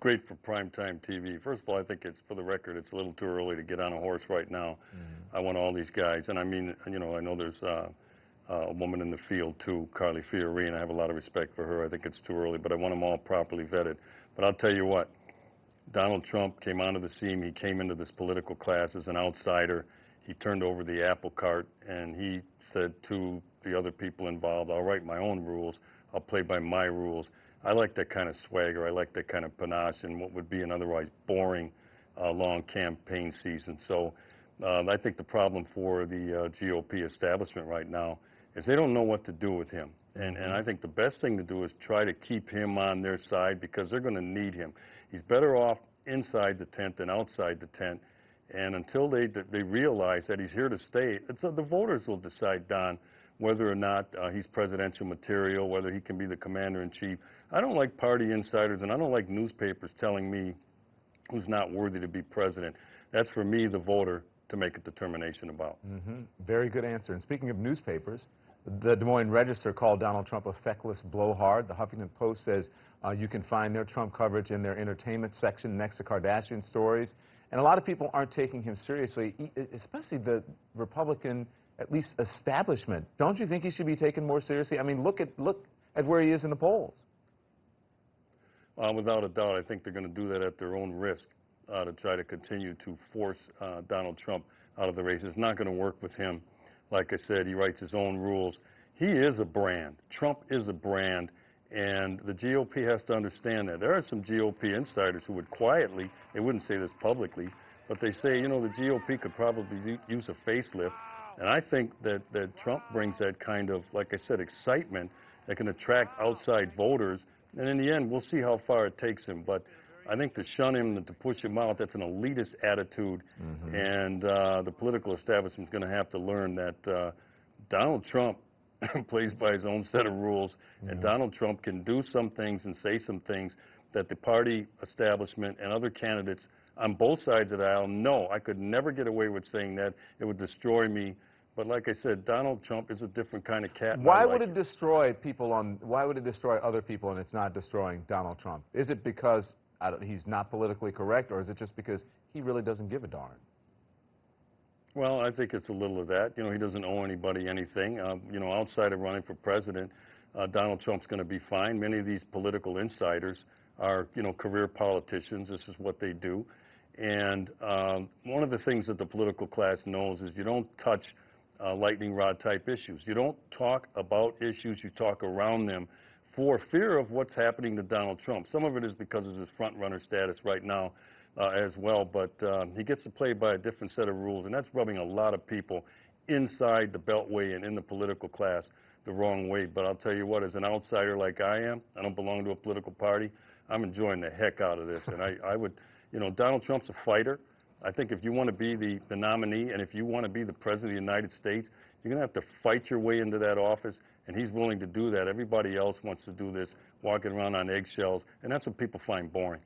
great for primetime TV. First of all, I think it's, for the record, it's a little too early to get on a horse right now. I want all these guys. And I mean, you know, I know there's a woman in the field, too, Carly Fiorina. I have a lot of respect for her. I think it's too early, but I want them all properly vetted. But I'll tell you what, Donald Trump came onto the scene. He came into this political class as an outsider. He turned over the apple cart, and he said to the other people involved, I'll write my own rules. I'll play by my rules. I like that kind of swagger. I like that kind of panache in what would be an otherwise boring, long campaign season. So I think the problem for the GOP establishment right now is they don't know what to do with him. And I think the best thing to do is try to keep him on their side because they're going to need him. He's better off inside the tent than outside the tent. And until they realize that he's here to stay, the voters will decide, Don, whether or not he's presidential material, whether he can be the commander-in-chief. I don't like party insiders, and I don't like newspapers telling me who's not worthy to be president. That's for me, the voter, to make a determination about. Very good answer. And speaking of newspapers, the Des Moines Register called Donald Trump a feckless blowhard. The Huffington Post says you can find their Trump coverage in their entertainment section next to Kardashian stories. And a lot of people aren't taking him seriously, especially the Republican, at least establishment. Don't you think he should be taken more seriously? I mean, look at where he is in the polls. Without a doubt, I think they're going to do that at their own risk to try to continue to force Donald Trump out of the race. It's not going to work with him. Like I said, he writes his own rules. He is a brand. Trump is a brand, and the GOP has to understand that. There are some GOP insiders who would quietly, they wouldn't say this publicly, but they say, you know, the GOP could probably use a facelift. And I think that Trump brings that kind of, like I said, excitement that can attract outside voters. And in the end, we'll see how far it takes him. But I think to shun him and to push him out, that's an elitist attitude. And the political establishment is going to have to learn that Donald Trump plays by his own set of rules. And Donald Trump can do some things and say some things that the party establishment and other candidates on both sides of the aisle know. I could never get away with saying that. It would destroy me. But like I said, Donald Trump is a different kind of cat. Why would it destroy people why would it destroy other people and it's not destroying Donald Trump? Is it because he's not politically correct, or is it just because he really doesn't give a darn? Well, I think it's a little of that. You know, he doesn't owe anybody anything. You know, outside of running for president, Donald Trump's going to be fine. Many of these political insiders are, you know, career politicians. This is what they do. And one of the things that the political class knows is you don't touch lightning rod type issues. You don't talk about issues, you talk around them for fear of what's happening to Donald Trump. Some of it is because of his front runner status right now as well, but he gets to play by a different set of rules, and that's rubbing a lot of people inside the Beltway and in the political class the wrong way. But I'll tell you what, as an outsider like I am, I don't belong to a political party, I'm enjoying the heck out of this. And I would, you know, Donald Trump's a fighter. I think if you want to be the nominee and if you want to be the President of the United States, you're going to have to fight your way into that office, and he's willing to do that. Everybody else wants to do this, walking around on eggshells, and that's what people find boring.